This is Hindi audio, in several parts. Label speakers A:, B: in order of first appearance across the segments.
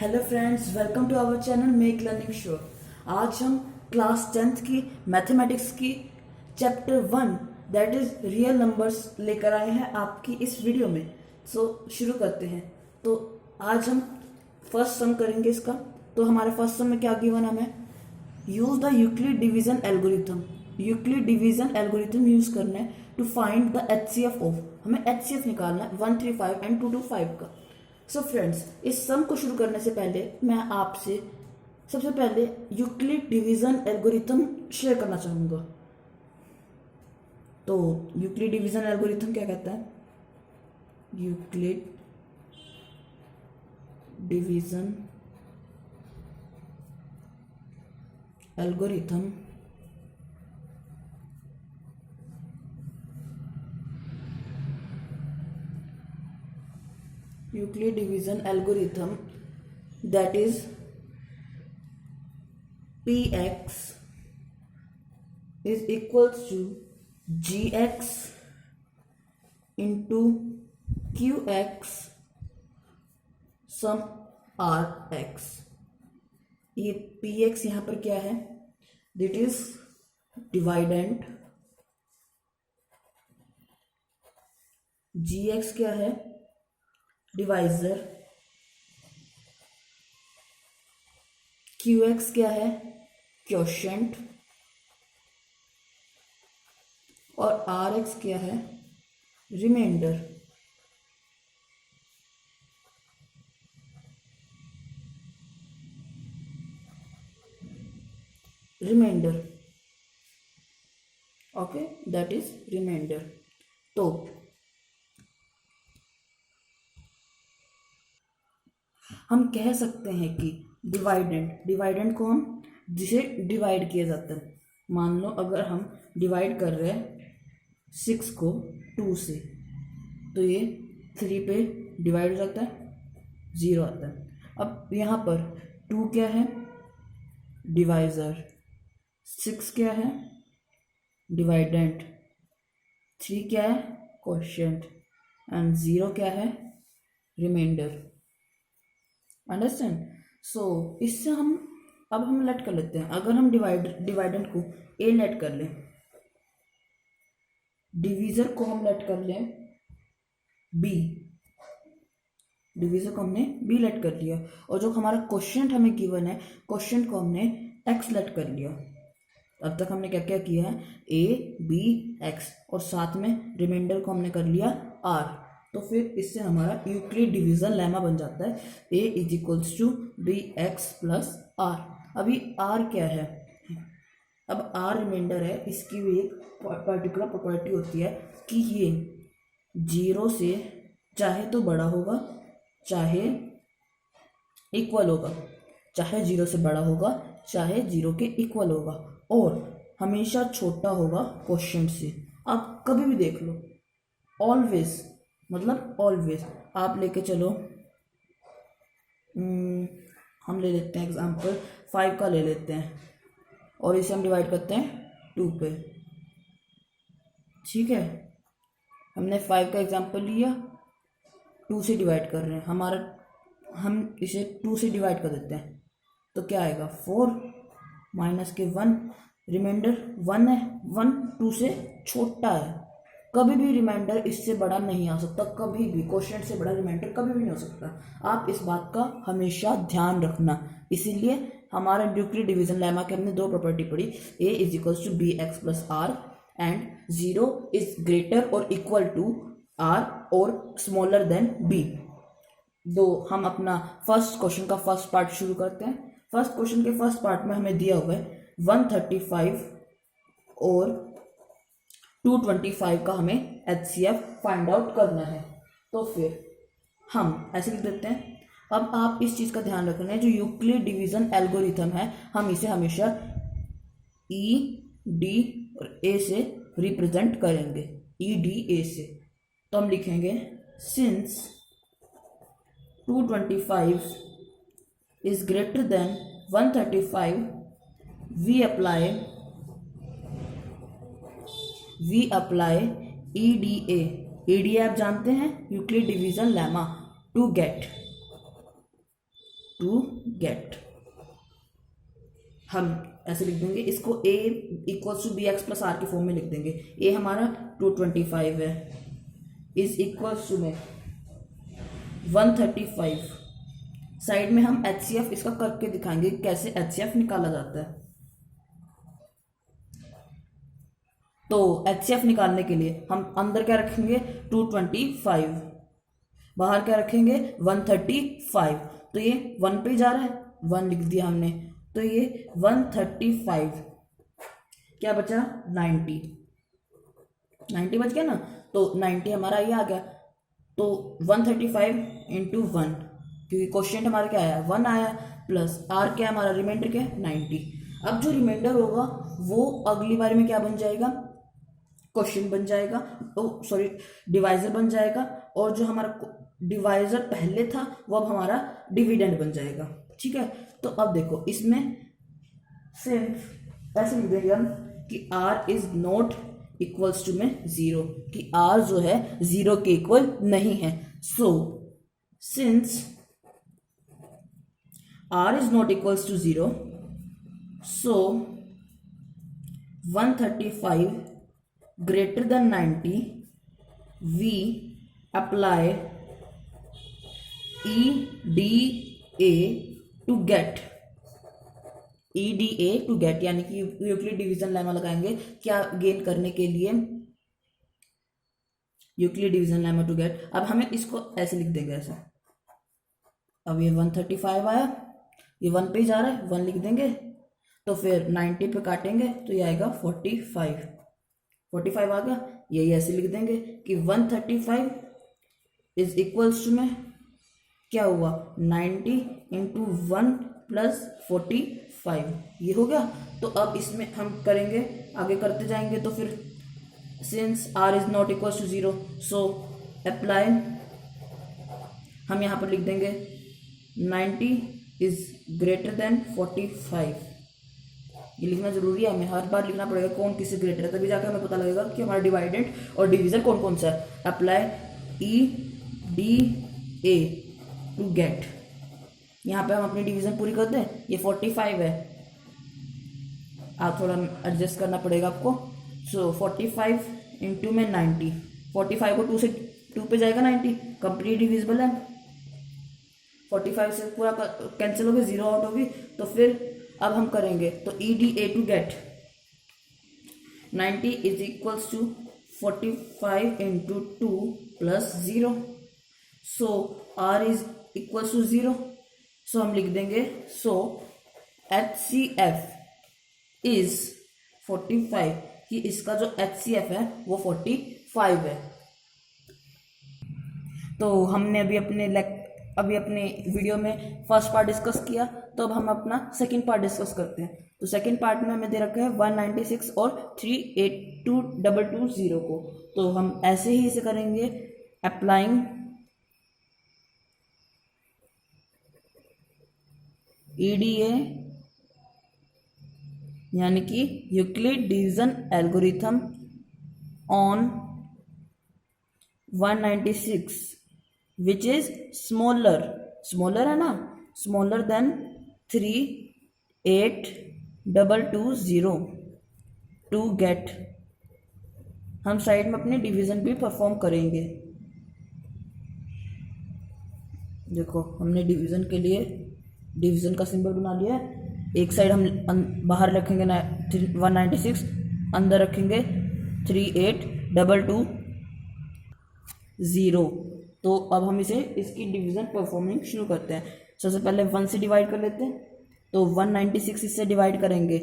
A: Hello friends, welcome to our channel make learning show. आज हम क्लास 10th की मैथमेटिक्स की chapter 1 that is real numbers लेकर आए हैं आपकी इस वीडियो में। शुरू करते हैं। तो आज हम फर्स्ट सम करेंगे इसका। तो हमारे फर्स्ट सम में क्या गिवन हमें, use the Euclid division algorithm. Euclid division algorithm use करना है to find the HCF of, हमें एचसीएफ निकालना है 135 एंड 225 का। सो फ्रेंड्स, इस सम को शुरू करने से पहले मैं आपसे सबसे पहले यूक्लिड डिवीजन एल्गोरिथम शेयर करना चाहूंगा। तो यूक्लिड डिवीजन एल्गोरिथम क्या कहता है? Euclid division algorithm Euclid division algorithm, that is Px is equals to Gx into Qx sum Rx। ये Px यहाँ पर क्या है? That is डिवाइडेंट। Gx क्या है? डिवाइजर। QX क्या है? क्वोशेंट। और RX क्या है? Reminder. Reminder, okay, that is reminder. तो हम कह सकते हैं कि डिवाइडेंट को हम जिसे डिवाइड किया जाता है, मान लो अगर हम डिवाइड कर रहे हैं 6 को 2 से, तो ये 3 पे डिवाइड हो जाता है, 0 आता है। अब यहाँ पर 2 क्या है? डिवाइजर। 6 क्या है? डिवाइडेंट। 3 क्या है? क्वोशिएंट। एंड 0 क्या है? रिमाइंडर। अंडरस्टैंड? सो इससे हम लेट कर लेते हैं। अगर हम डिवाइडेंट को ए लेट कर लें, डिवीजर को हम लेट कर लें बी, डिवीजर को हमने बी लेट कर लिया, और जो हमारा क्वोशिएंट हमें गिवन है, क्वोशिएंट को हमने एक्स लेट कर लिया। अब तक हमने क्या क्या किया है? ए बी एक्स, और साथ में रिमाइंडर को हमने कर लिया आर। तो फिर इससे हमारा यूक्लिड डिवीजन लेमा बन जाता है a is equals to b x plus r. अभी r क्या है? अब r रिमाइंडर है, इसकी भी एक पर्टिकुलर प्रॉपर्टी होती है कि ये 0 से चाहे तो बड़ा होगा, चाहे इक्वल होगा, चाहे 0 से बड़ा होगा, चाहे 0 के इक्वल होगा, और हमेशा छोटा होगा क्वोशिएंट से। आप कभी भी देख लो, ऑलवेज, मतलब ऑलवेज। आप लेके चलो, हम ले लेते हैं एग्जाम्पल 5 का ले लेते हैं, और इसे हम डिवाइड करते हैं 2 पे। ठीक है, हमने 5 का एग्जाम्पल लिया, 2 से डिवाइड कर रहे हैं, हम इसे 2 से डिवाइड कर देते हैं, तो क्या आएगा? 4 माइनस के 1, रिमाइंडर 1 है। 1 2 से छोटा है, कभी भी रिमाइंडर इससे बड़ा नहीं आ सकता, कभी भी क्वोशिएंट से बड़ा रिमाइंडर कभी भी नहीं हो सकता। आप इस बात का हमेशा ध्यान रखना। इसीलिए हमारा यूक्लिड डिवीजन लेमा के हमने 2 प्रॉपर्टी पढ़ी, a is equals to b x plus r and 0 is greater और इक्वल टू r और स्मॉलर देन b। हम अपना फर्स्ट क्वेश्चन का फर्स्ट पार्ट शुरू करते हैं। फर्स्ट क्वेश्चन के फर्स्ट पार्ट में हमें दिया हुआ है 135 और 225 का हमें एचसीएफ फाइंड आउट करना है। तो फिर हम ऐसे लिख देते हैं। अब आप इस चीज़ का ध्यान रखना है, जो यूक्लिड डिवीजन एल्गोरिथम है, हम इसे हमेशा ई डी और ए से रिप्रेजेंट करेंगे, ई डी ए से। तो हम लिखेंगे since 225 is greater than 135 we apply EDA। EDA आप जानते हैं, Euclid division lemma, to get to get. हम ऐसे लिख देंगे इसको, a equals to b x plus r के फॉर्म में लिख देंगे। a हमारा 225 है, इज इक्वल्स टू में 135। साइड में हम HCF इसका करके दिखाएंगे कैसे HCF निकाला जाता है। तो HCF निकालने के लिए हम अंदर क्या रखेंगे 225, बाहर क्या रखेंगे 135। तो ये 1 पे जा रहा है, 1 लिख दिया हमने, तो ये 135 क्या बचा 90 बच गया ना। तो 90 हमारा ये आ गया। तो 135 इंटू 1, क्योंकि क्वेश्चन हमारा क्या आया 1 आया, प्लस आर क्या हमारा रिमाइंडर क्या 90। अब जो रिमाइंडर होगा वो अगली बार में क्या बन जाएगा, क्वेश्चन बन जाएगा, तो सॉरी डिवाइजर बन जाएगा, और जो हमारा डिवाइजर पहले था वो अब हमारा डिविडेंड बन जाएगा। ठीक है, तो अब देखो इसमें सिर्फ ऐसे लिख देंगे हम कि r is not equals to में 0, कि r जो है 0 के इक्वल नहीं है। So since r is not equals to 0, so 135 greater than 90, we apply EDA to get, EDA to get यानी कि यूक्लिड डिवीजन लेमा लगाएंगे क्या गेन करने के लिए, Euclid division lemma to get. अब हमें इसको ऐसे लिख देंगे ऐसा, अब ये 135 आया, ये 1 पे जा रहा है, 1 लिख देंगे, तो फिर 90 पे काटेंगे तो ये आएगा 45 आ गया। यही ऐसे लिख देंगे कि 135 इज इक्वल्स टू में क्या हुआ 90 इंटू 1 प्लस 45, ये हो गया। तो अब इसमें हम करेंगे, आगे करते जाएंगे, तो फिर since r is not equals to 0, so apply, हम यहाँ पर लिख देंगे 90 इज ग्रेटर देन 45। ये लिखना जरूरी है, हमें हर बार लिखना पड़ेगा कौन किससे ग्रेटर है, तभी जाकर हमें पता लगेगा कि हमारा डिवाइडेंड और डिवीजन कौन कौन सा है। अप्लाई EDA टू गेट, यहाँ पे हम अपनी डिवीजन पूरी कर दें, ये 45 है, आप थोड़ा एडजस्ट करना पड़ेगा आपको। सो 45 इंटू में 90, 45 को 2 से 2 पे जाएगा 90, कंप्लीट डिविजिबल है, 45 से पूरा कैंसिल हो गया, 0 आउट होगी। तो फिर अब हम करेंगे, तो EDA to get 90 is equals to 45 into 2 plus 0, so r is equals to 0, so हम लिख देंगे, सो HCF इज 45, कि इसका जो HCF है वो 45 है। तो हमने अभी अपने वीडियो में फर्स्ट पार्ट डिस्कस किया, तो अब हम अपना सेकंड पार्ट डिस्कस करते हैं। तो सेकंड पार्ट में हमें दे रखा है 196 और 38220 को, तो हम ऐसे ही इसे करेंगे, अप्लाइंग EDA यानी कि Euclid division algorithm on 196 which is smaller है ना, स्मॉलर देन 38220 टू गेट। हम साइड में अपने डिवीजन भी परफॉर्म करेंगे। देखो हमने डिवीजन के लिए डिवीजन का सिंबल बना लिया है, एक साइड हम बाहर रखेंगे 196, अंदर रखेंगे 38220। तो अब हम इसकी डिवीज़न परफॉर्मिंग शुरू करते हैं। सबसे पहले 1 से डिवाइड कर लेते हैं, तो 196 इससे डिवाइड करेंगे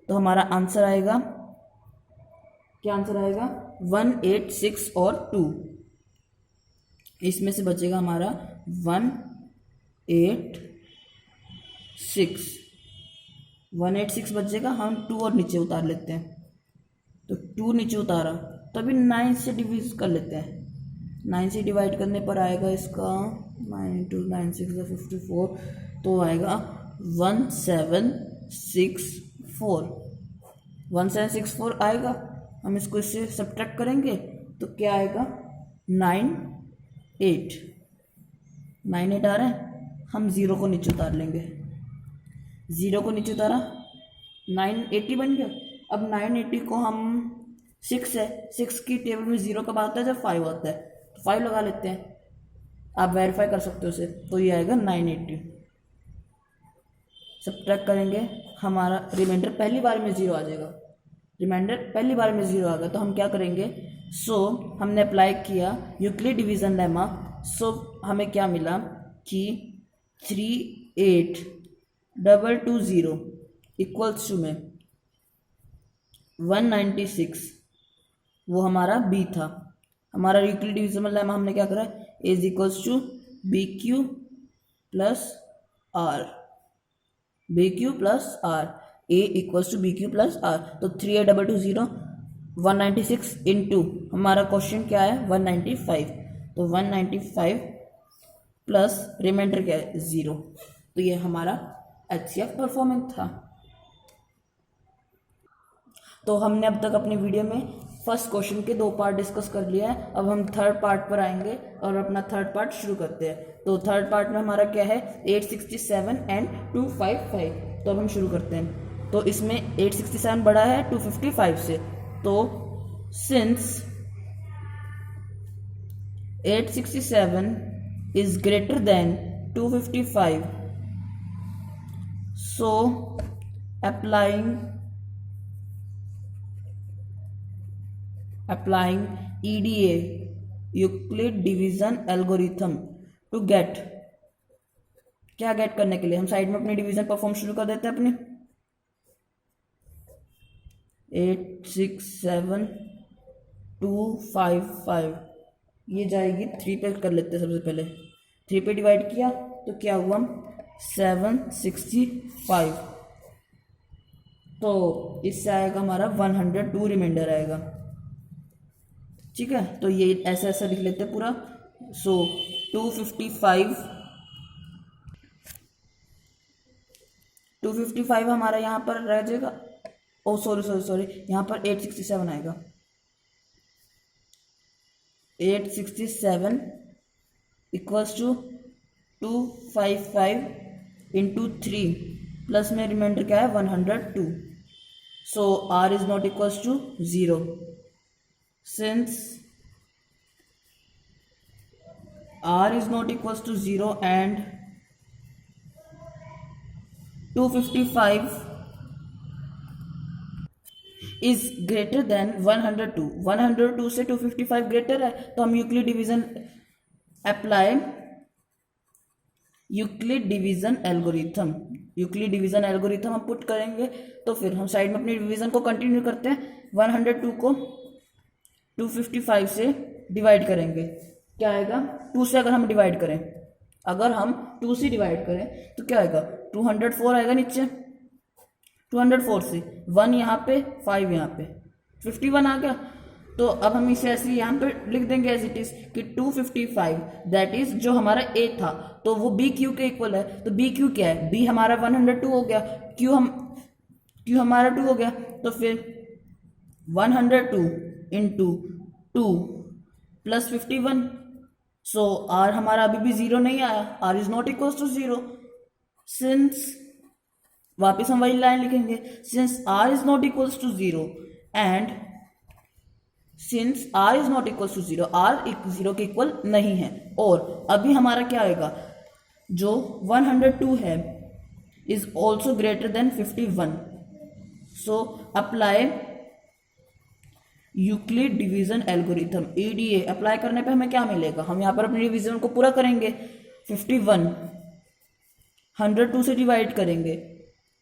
A: तो हमारा आंसर आएगा, क्या आंसर आएगा 186 और 2, इसमें से बचेगा हमारा 186 बचेगा। हम 2 और नीचे उतार लेते हैं, तो 2 नीचे उतारा, तो अभी 9 से डिवाइड कर लेते हैं। 9 से डिवाइड करने पर आएगा इसका 9 × 9 6 54, तो आएगा 1764 आएगा। हम इसको इससे सब्ट्रैक्ट करेंगे तो क्या आएगा 98 आ रहा है। हम 0 को नीचे उतार लेंगे, 0 को नीचे उतारा 980 बन गया। अब 980 को हम 6 है, 6 की टेबल में 0 कब आता है, जब 5 आता है, तो 5 लगा लेते हैं, आप वेरीफाई कर सकते हो उसे, तो ये आएगा 980। सब्ट्रैक्ट करेंगे, हमारा रिमाइंडर पहली बार में 0 आ जाएगा, रिमाइंडर पहली बार में 0 आ गया, तो हम क्या करेंगे, हमने अप्लाई किया यूक्लिड डिवीजन लेमा। हमें क्या मिला कि 38220 इक्वल्स टू में 196, वो हमारा बी था। हमारा यूक्लिड डिवीजन लेमा हमने क्या करा, A is equals to B Q plus R, B Q plus R, A equals to B Q plus R. तो 38220 196 इंटू हमारा क्वेश्चन क्या है 195, तो 195 प्लस रिमाइंडर क्या है 0, तो ये हमारा HCF परफॉर्मेंस था। तो हमने अब तक अपनी वीडियो में फर्स्ट क्वेश्चन के 2 पार्ट डिस्कस कर लिया है। अब हम थर्ड पार्ट पर आएंगे और अपना थर्ड पार्ट शुरू करते हैं। तो थर्ड पार्ट में हमारा क्या है 867 एंड 255, तो अब हम शुरू करते हैं। तो इसमें 867 बड़ा है 255 से, तो since 867 is greater than 255, so applying EDA Euclid division algorithm to get, क्या गेट करने के लिए, हम साइड में अपनी डिवीजन परफॉर्म शुरू कर देते हैं अपने 867,255, ये जाएगी 3 पे कर लेते हैं। सबसे पहले 3 पे डिवाइड किया तो क्या हुआ 765, तो इससे आएगा हमारा 102 रिमाइंडर आएगा, ठीक है। तो ये ऐसा ऐसा लिख लेते हैं पूरा। 255 हमारा यहाँ पर रह जाएगा, ओ सॉरी यहाँ पर 867 आएगा, 867 इक्वल्स टू 255 इंटू 3 प्लस में रिमाइंडर क्या है 102, so R is not equals to 0, since R is not equals to 0 and 255 is greater than 102, 102 से 255 ग्रेटर है, तो हम Euclid division apply Euclid division algorithm हम पुट करेंगे। तो फिर हम साइड में अपनी डिवीजन को कंटिन्यू करते हैं, 102 को 255 से डिवाइड करेंगे, क्या आएगा 2 से अगर हम डिवाइड करें, अगर हम 2 से डिवाइड करें तो क्या आएगा 204 आएगा नीचे, 204 से 1 यहाँ पे 5 यहाँ पे 51 आ गया। तो अब हम इसे ऐसे यहाँ पे लिख देंगे एज इट इज कि 255 दैट इज जो हमारा ए था, तो वो बी क्यू के इक्वल है। तो बी क्यू क्या है, बी हमारा 102 हो गया, क्यू हमारा 2 हो गया, तो फिर 102 इंटू 2 प्लस 51, सो आर हमारा अभी भी 0 नहीं आया, r is not equal to 0, since वापिस हम वही लाइन लिखेंगे, since r is not equal to 0 and since r is not equal to 0, r 0 के इक्वल नहीं है, और अभी हमारा क्या आएगा जो 102 है is also greater than 51, so apply Euclid division algorithm EDA apply करने पे हमें क्या मिलेगा, हम यहाँ पर अपनी डिवीजन को पूरा करेंगे, 51 102 से डिवाइड करेंगे,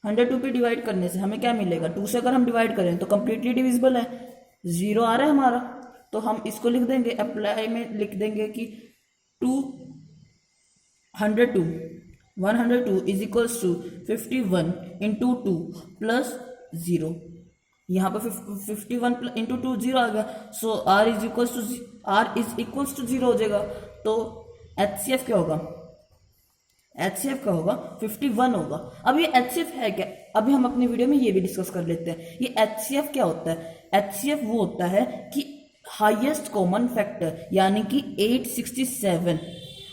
A: 102 पे डिवाइड करने से हमें क्या मिलेगा, 2 से अगर हम डिवाइड करें तो कंप्लीटली डिविजिबल है, 0 आ रहा है हमारा, तो हम इसको लिख देंगे अप्लाई में, लिख देंगे कि 102 is equals to 51 into 2 plus 0, यहाँ पर 51 इंटू 2 0 आ गया, so R is equals to 0 हो जाएगा। तो HCF क्या होगा, 51 होगा। अब ये HCF है क्या, अभी हम अपनी वीडियो में ये भी डिस्कस कर लेते हैं। ये HCF क्या होता है, HCF वो होता है कि हाईएस्ट कॉमन फैक्टर, यानी कि 867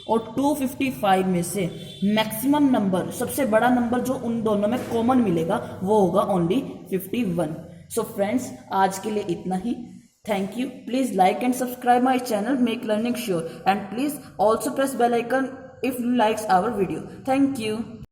A: और 255 में से मैक्सिमम नंबर, सबसे बड़ा नंबर जो उन दोनों में कॉमन मिलेगा वो होगा ओनली 51। सो फ्रेंड्स, आज के लिए इतना ही। Thank you. Please like and subscribe my channel, Make Learning Sure, and please also press bell icon if you likes our video. Thank you.